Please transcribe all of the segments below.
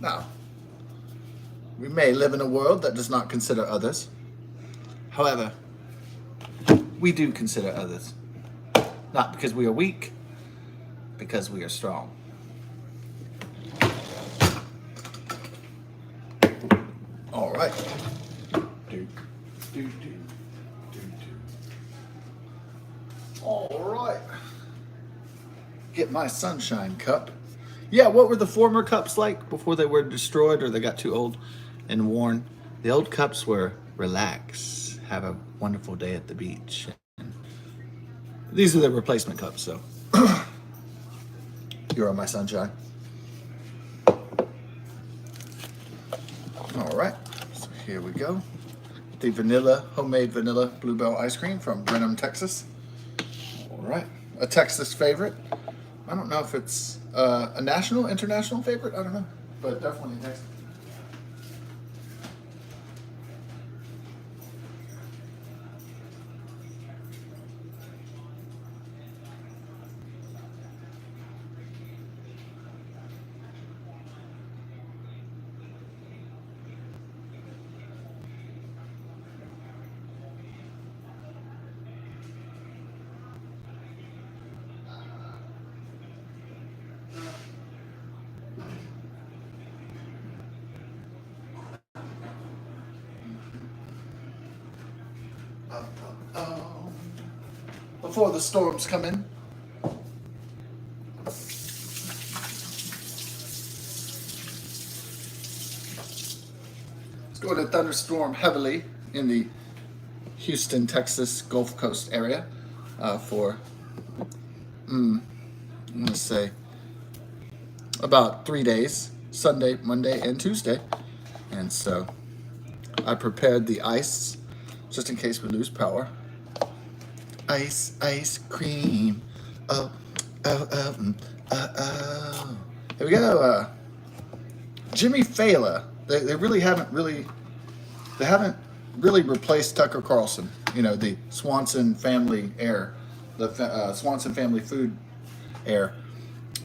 Now, we may live in a world that does not consider others. However, we do consider others. Not because we are weak, because we are strong. All right. All right. Get my sunshine cup. Yeah, what were the former cups like before they were destroyed or they got too old and worn? The old cups were relax, have a wonderful day at the beach. And these are the replacement cups, so you're on my sunshine. All right, so here we go. The homemade vanilla bluebell ice cream from Brenham, Texas. All right, a Texas favorite. I don't know if it's a national, international favorite. I don't know, but definitely Texas. Before the storms come in. It's going to thunderstorm heavily in the Houston, Texas Gulf Coast area for, I'm going to say, about 3 days, Sunday, Monday, and Tuesday. And so I prepared the ice just in case we lose power. Ice cream. Oh. Here we go. Jimmy Fallon. They haven't really replaced Tucker Carlson. You know, the Swanson family heir, the Swanson family food heir.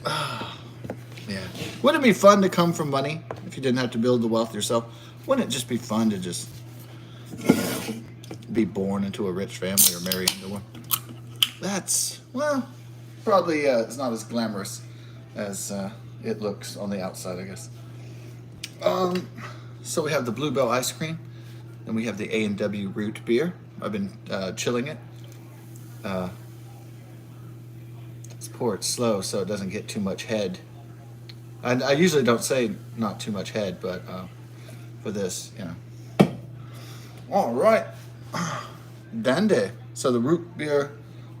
Yeah. Wouldn't it be fun to come from money if you didn't have to build the wealth yourself? Wouldn't it just be fun to just, be born into a rich family or marry into one? That's, well, probably it's not as glamorous as it looks on the outside, I guess. So we have the Bluebell ice cream, and we have the A&W root beer. I've been chilling it. Let's pour it slow so it doesn't get too much head. And I usually don't say not too much head, but for this, All right. Dandy. So the root beer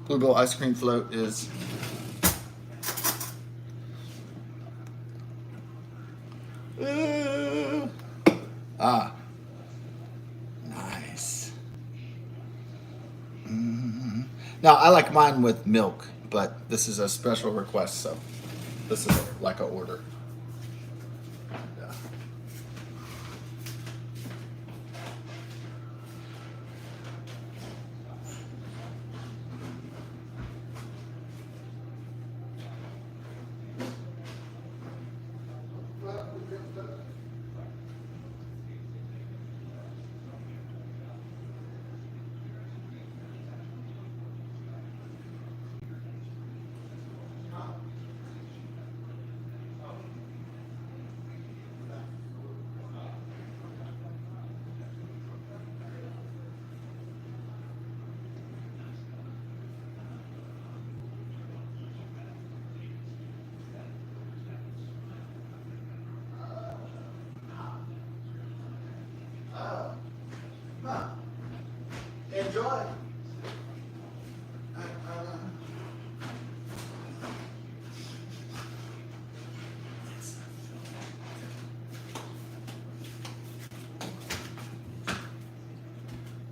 bluebell ice cream float is nice. Now I like mine with milk, but this is a special request, so this is like an order. Yeah. Enjoy.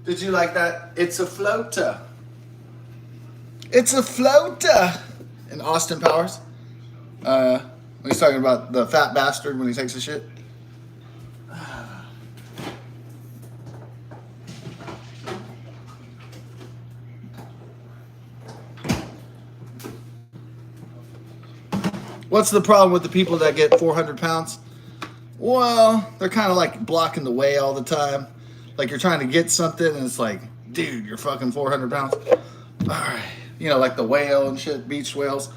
Did you like that? It's a floater. It's a floater. In Austin Powers. When he's talking about the fat bastard when he takes a shit. What's the problem with the people that get 400 pounds Well, they're kind of like blocking the way all the time. Like you're trying to get something and it's like, dude, you're fucking 400 pounds. All right. You know, like the whale and shit, beach whales.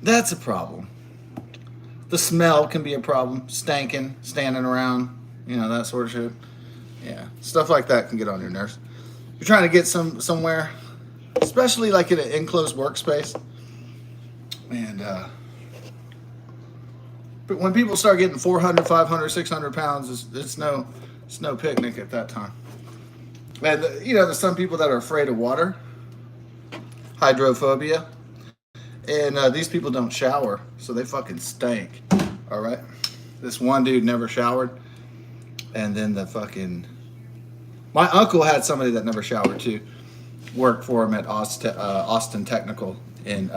That's a problem. The smell can be a problem. Stanking, standing around, you know, that sort of shit. Yeah. Stuff like that can get on your nerves. You're trying to get somewhere, especially like in an enclosed workspace. And but when people start getting 400, 500, 600 pounds, it's no picnic at that time. And you know, there's some people that are afraid of water, hydrophobia, and these people don't shower, so they fucking stink. All right, this one dude never showered, and then my uncle had somebody that never showered too. Worked for him at Austin Technical in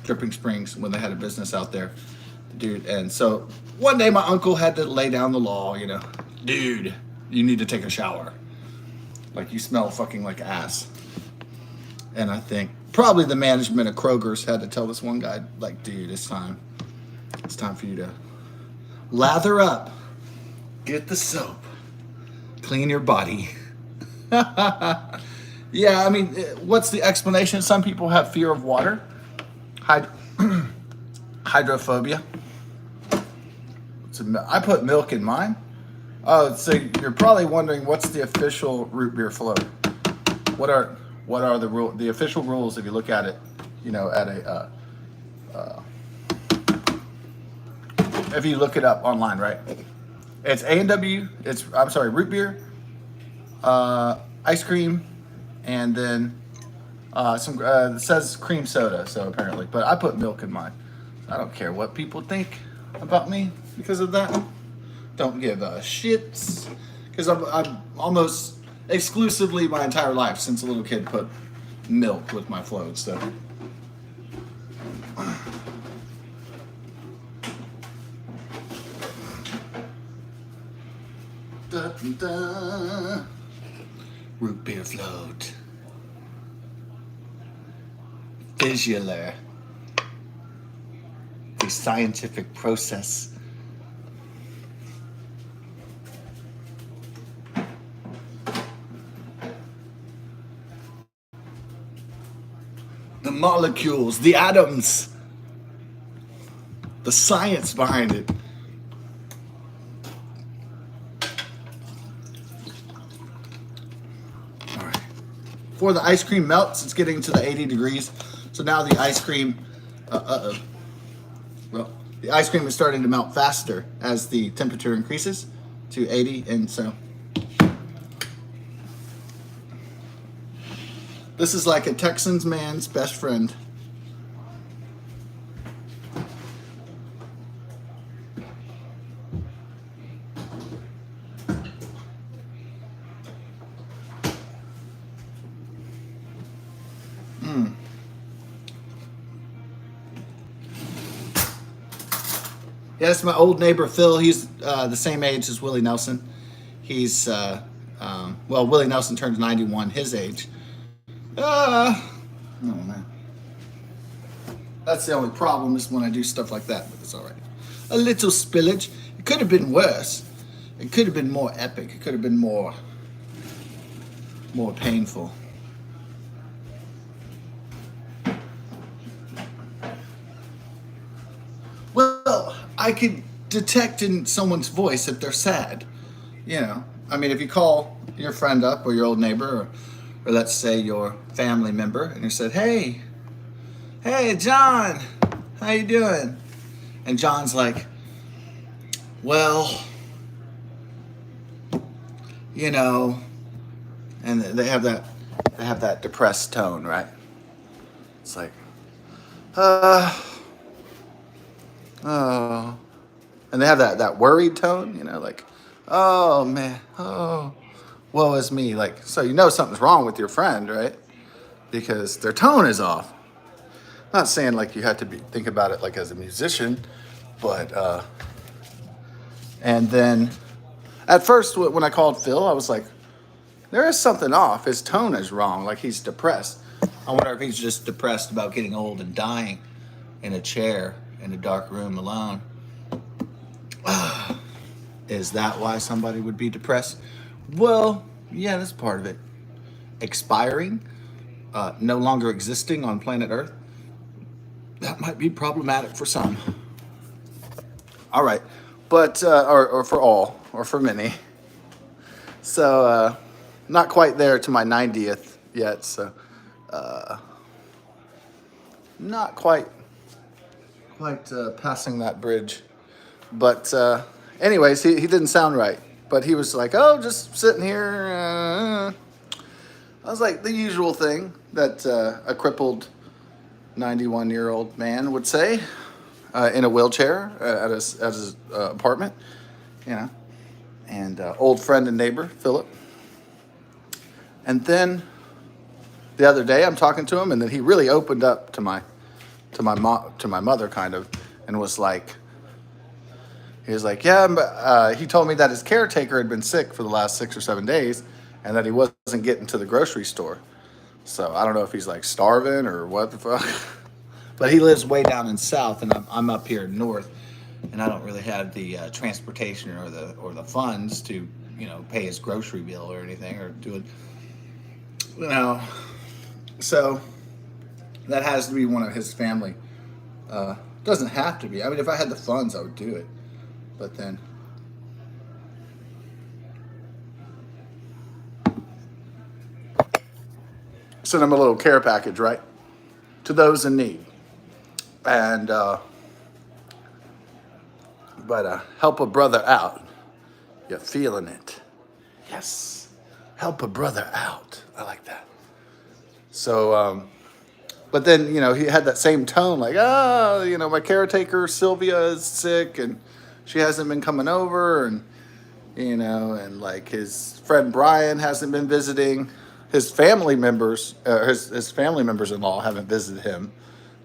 Dripping Springs when they had a business out there, dude. And so one day my uncle had to lay down the law, you know, dude, you need to take a shower. Like you smell fucking like ass. And I think probably the management of Kroger's had to tell this one guy, like, dude, it's time. It's time for you to lather up, get the soap, clean your body. Yeah, I mean, what's the explanation? Some people have fear of water, hydrophobia. I put milk in mine. Oh, so you're probably wondering what's the official root beer float? What are the official rules if you look at it, you know, at if you look it up online, right? It's A&W. Root beer, ice cream, and then it says cream soda. So apparently, but I put milk in mine. I don't care what people think about me because of that. Don't give a shit because I'm almost exclusively my entire life since a little kid put milk with my float. So. Da, da. Root beer float. Visualer. The scientific process. The molecules, the atoms, the science behind it. All right. Before the ice cream melts, it's getting to the 80 degrees. So now the ice cream, the ice cream is starting to melt faster as the temperature increases to 80, and so this is like a Texan man's best friend. Yeah, that's my old neighbor Phil. He's the same age as Willie Nelson. He's Willie Nelson turns 91, his age. Oh man, that's the only problem is when I do stuff like that, but it's all right. A little spillage. It could have been worse. It could have been more epic. It could have been more painful. Well, I could detect in someone's voice if they're sad. You know, I mean, if you call your friend up or your old neighbor or let's say your family member and you said, hey John, how you doing? And John's like, well, you know, and they have that depressed tone, right? It's like, oh, and they have that worried tone, you know, like, oh man, oh, woe is me. Like, so you know something's wrong with your friend, right? Because their tone is off. I'm not saying like you have to think about it like as a musician, but and then at first when I called Phil, I was like, there is something off. His tone is wrong. Like he's depressed. I wonder if he's just depressed about getting old and dying in a chair in a dark room alone. Is that why somebody would be depressed? Well, yeah, that's part of it. Expiring, no longer existing on planet Earth, that might be problematic for some. All right, but or for all, or for many. So not quite there to my 90th yet. So not quite passing that bridge. But anyways, he didn't sound right. But he was like, "Oh, just sitting here." I was like, the usual thing that a crippled 91-year-old man would say in a wheelchair at his apartment, you know. And old friend and neighbor Philip. And then the other day, I'm talking to him, and then he really opened up to my mother, kind of, and was like, he was like, yeah, but he told me that his caretaker had been sick for the last 6 or 7 days, and that he wasn't getting to the grocery store. So I don't know if he's like starving or what the fuck. But he lives way down in south, and I'm up here north, and I don't really have the transportation or the funds to pay his grocery bill or anything or do it. So that has to be one of his family. Doesn't have to be. I mean, if I had the funds, I would do it. But then, send him a little care package, right, to those in need, and but help a brother out. You're feeling it. Yes, help a brother out. I like that. So, but then he had that same tone, like, my caretaker Sylvia is sick and she hasn't been coming over, and and like his friend Brian hasn't been visiting. His family members, his family members-in-law haven't visited him.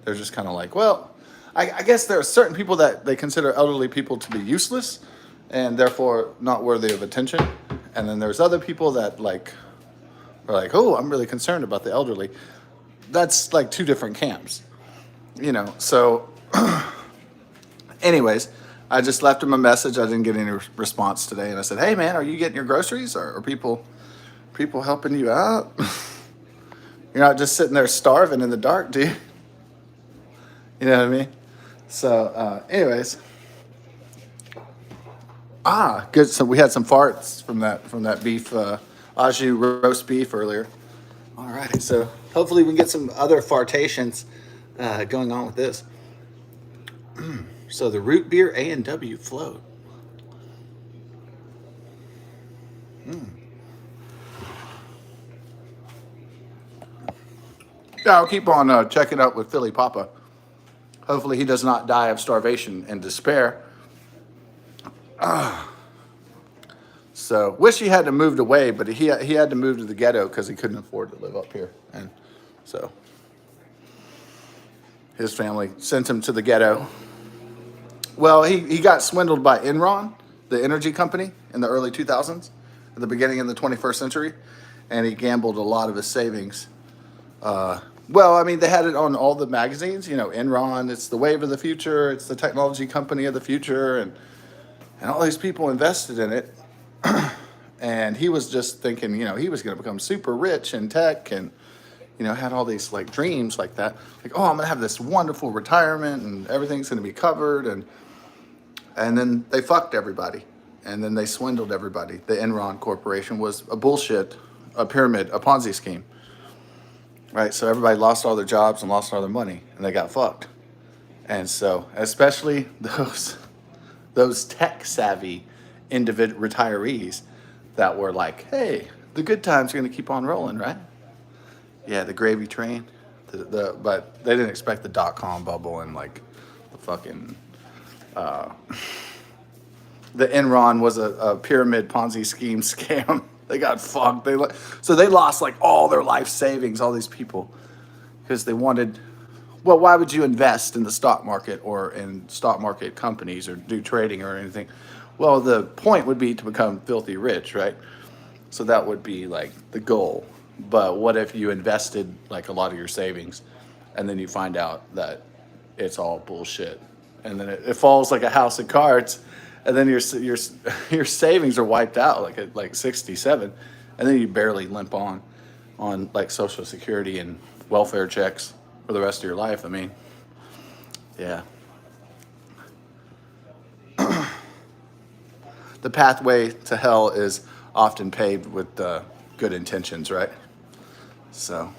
They're just kind of like, well, I guess there are certain people that they consider elderly people to be useless and therefore not worthy of attention. And then there's other people that are like, oh, I'm really concerned about the elderly. That's like two different camps, So, anyways, I just left him a message. I didn't get any response today, and I said, hey man, are you getting your groceries? Or are people helping you out? You're not just sitting there starving in the dark, do you? You know what I mean? So, anyways, good. So we had some farts from that beef, au jus roast beef earlier. All right, so hopefully we can get some other fartations going on with this. So the root beer A&W float. Yeah, I'll keep on checking out with Philly Papa. Hopefully he does not die of starvation and despair. So wish he hadn't moved away, but he had to move to the ghetto because he couldn't afford to live up here, and so his family sent him to the ghetto. Well, he got swindled by Enron, the energy company, in the early 2000s, at the beginning of the 21st century, and he gambled a lot of his savings. Well, I mean, they had it on all the magazines. Enron, it's the wave of the future. It's the technology company of the future, and all these people invested in it. And he was just thinking, he was going to become super rich in tech, and had all these like dreams like that, like, oh, I'm going to have this wonderful retirement, and everything's going to be covered, and then they fucked everybody, and then they swindled everybody. The Enron Corporation was a pyramid, a Ponzi scheme. Right, so everybody lost all their jobs and lost all their money, and they got fucked. And so, especially those tech-savvy retirees that were like, hey, the good times are going to keep on rolling, right? Yeah, the gravy train. But they didn't expect the dot-com bubble and like the fucking... the Enron was a pyramid Ponzi scheme scam. They got fucked. So they lost like all their life savings, all these people, because they wanted. Well, why would you invest in the stock market or in stock market companies or do trading or anything? Well, the point would be to become filthy rich, right? So that would be like the goal. But what if you invested like a lot of your savings, and then you find out that it's all bullshit, and then it falls like a house of cards, and then your savings are wiped out like at like 67, and then you barely limp on like Social Security and welfare checks for the rest of your life. I mean, yeah, the pathway to hell is often paved with good intentions, right? So,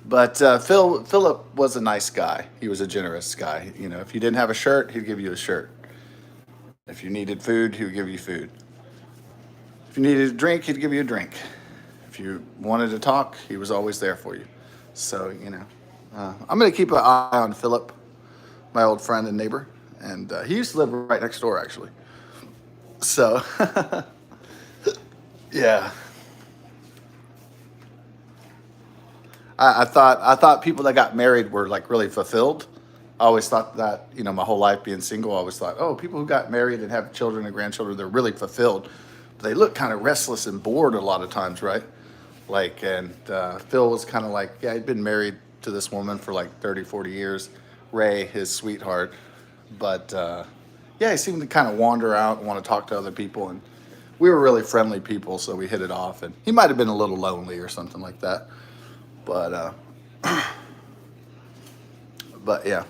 but Philip was a nice guy. He was a generous guy. You know, if you didn't have a shirt, he'd give you a shirt. If you needed food, he would give you food. If you needed a drink, he'd give you a drink. If you wanted to talk, he was always there for you. So, you know, I'm going to keep an eye on Philip, my old friend and neighbor. And he used to live right next door, actually. So, yeah. I thought people that got married were like really fulfilled. I always thought that, you know, my whole life being single, I always thought, oh, people who got married and have children and grandchildren, they're really fulfilled. But they look kind of restless and bored a lot of times, right? Like, and Phil was kind of like, yeah, he'd been married to this woman for like 30, 40 years. Ray, his sweetheart. But yeah, he seemed to kind of wander out and want to talk to other people. And we were really friendly people, so we hit it off. And he might have been a little lonely or something like that. But but yeah,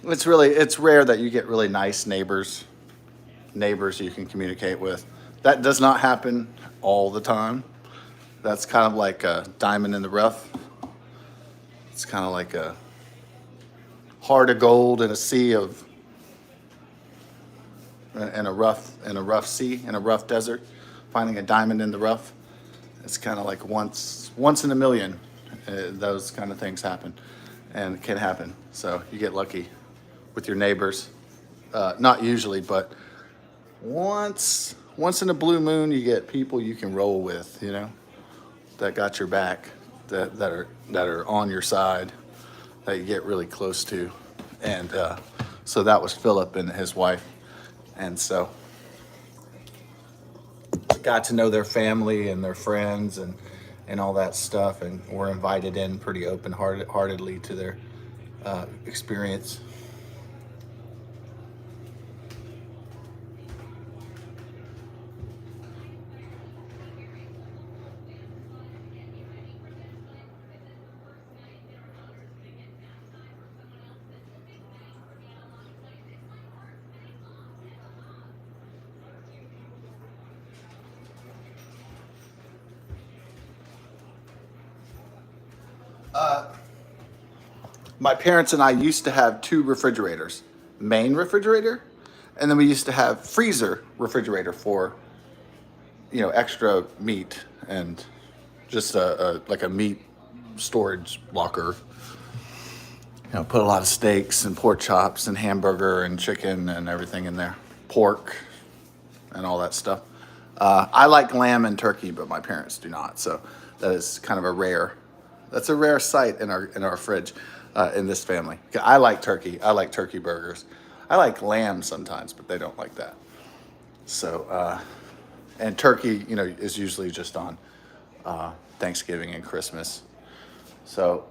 it's rare that you get really nice neighbors you can communicate with. That does not happen all the time. That's kind of like a diamond in the rough. It's kind of like a heart of gold in a sea of in a rough sea, in a rough desert, finding a diamond in the rough. It's kind of like once in a million. Those kind of things happen, and can happen. So you get lucky with your neighbors. Not usually, but once in a blue moon, you get people you can roll with. You know, that got your back, that are on your side, that you get really close to, and so that was Philip and his wife, and so got to know their family and their friends and all that stuff, and were invited in pretty open-heartedly to their experience. My parents and I used to have two refrigerators, main refrigerator, and then we used to have freezer refrigerator for, you know, extra meat and just like a meat storage locker. You know, put a lot of steaks and pork chops and hamburger and chicken and everything in there, pork and all that stuff. I like lamb and turkey, but my parents do not. So that is kind of a rare. That's a rare sight in our fridge in this family. I like turkey. I like turkey burgers. I like lamb sometimes, but they don't like that. So and turkey, you know, is usually just on Thanksgiving and Christmas. So,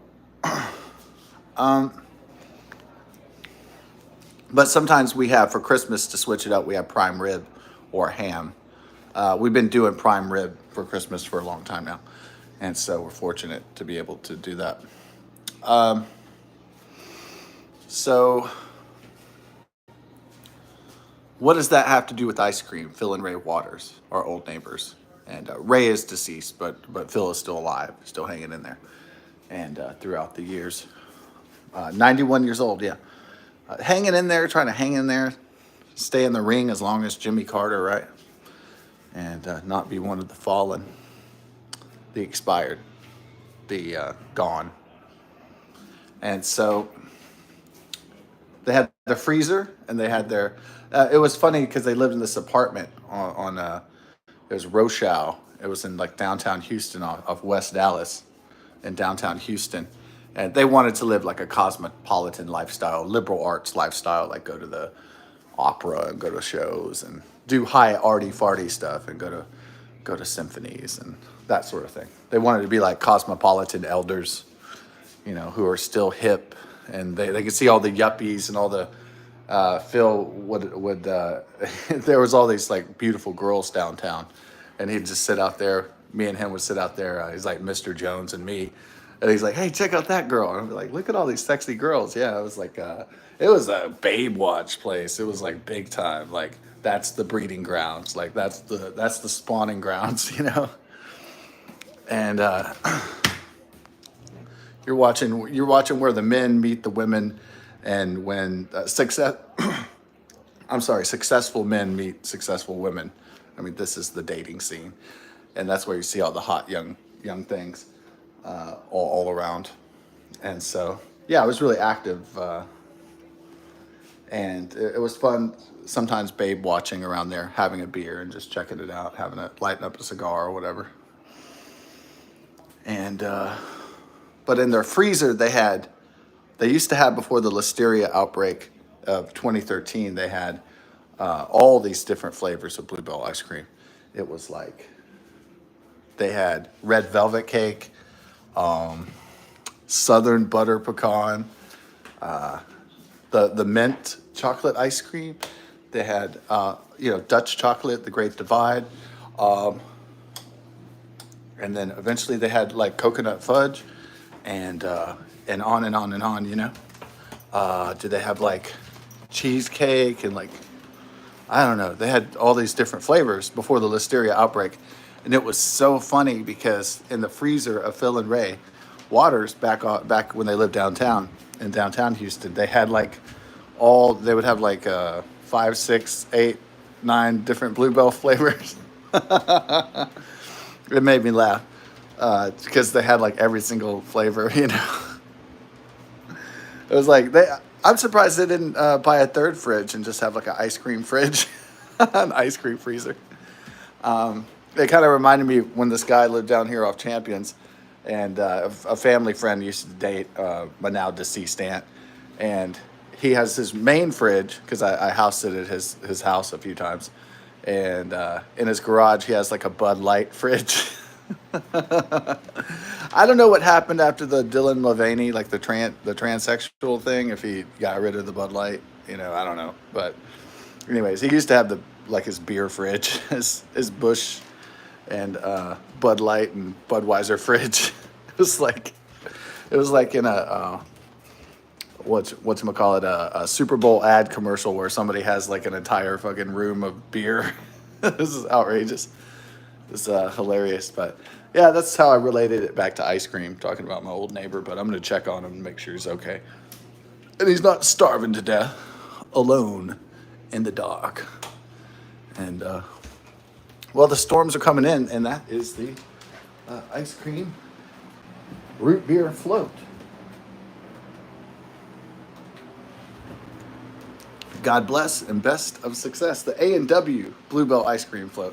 but sometimes we have for Christmas to switch it up. We have prime rib or ham. We've been doing prime rib for Christmas for a long time now, and so we're fortunate to be able to do that. So, what does that have to do with ice cream? Phil and Ray Waters, our old neighbors, and Ray is deceased, but Phil is still alive, still hanging in there, and throughout the years, 91 years old, yeah, hanging in there, trying to hang in there, stay in the ring as long as Jimmy Carter, right, and not be one of the fallen, the expired, the gone, and so they had their freezer and they had their. It was funny because they lived in this apartment on it was Rochelle. It was in like downtown Houston, off West Dallas, in downtown Houston, and they wanted to live like a cosmopolitan lifestyle, liberal arts lifestyle, like go to the opera and go to shows and do high arty farty stuff and go to symphonies and that sort of thing. They wanted to be like cosmopolitan elders, you know, who are still hip, and they could see all the yuppies and all the Phil would there was all these like beautiful girls downtown, and he'd just sit out there. Me and him would sit out there. He's like Mr. Jones and me, and he's like, "Hey, check out that girl." And I'd be like, "Look at all these sexy girls." Yeah, it was like it was a babe watch place. It was like big time. Like that's the breeding grounds. Like that's the spawning grounds. And you're watching where the men meet the women, and when successful men meet successful women. I mean, this is the dating scene, and that's where you see all the hot young things all around. And so, yeah, it was really active, and it was fun. Sometimes babe watching around there, having a beer and just checking it out, lighting up a cigar or whatever. And but in their freezer, they used to have before the listeria outbreak of 2013. They had all these different flavors of Bluebell ice cream. It was like they had red velvet cake, southern butter pecan, the mint chocolate ice cream. They had Dutch chocolate, the Great Divide, and then eventually they had like coconut fudge, and on and on and on. Did they have like cheesecake and like I don't know. They had all these different flavors before the listeria outbreak, and it was so funny because in the freezer of Phil and Ray Waters back when they lived downtown in downtown Houston, they had like they would have like 5, 6, 8, 9 different Bluebell flavors. It made me laugh because they had like every single flavor. It was like I'm surprised they didn't buy a third fridge and just have like an ice cream fridge, an ice cream freezer. It kind of reminded me when this guy lived down here off Champions, and a family friend used to date my now deceased aunt, and he has his main fridge because I house sit at his house a few times, and in his garage he has like a Bud Light fridge. I don't know what happened after the Dylan Mulvaney, like the transsexual thing. If he got rid of the Bud Light, I don't know. But anyways, he used to have his beer fridge, his Bush and Bud Light and Budweiser fridge. It was like in a whatchamacallit, a Super Bowl ad commercial where somebody has like an entire fucking room of beer. This is outrageous. It's hilarious, but yeah, that's how I related it back to ice cream, talking about my old neighbor. But I'm gonna check on him and make sure he's okay, and he's not starving to death, alone, in the dark. And well, the storms are coming in, and that is the ice cream root beer float. God bless and best of success. The A&W Bluebell ice cream float.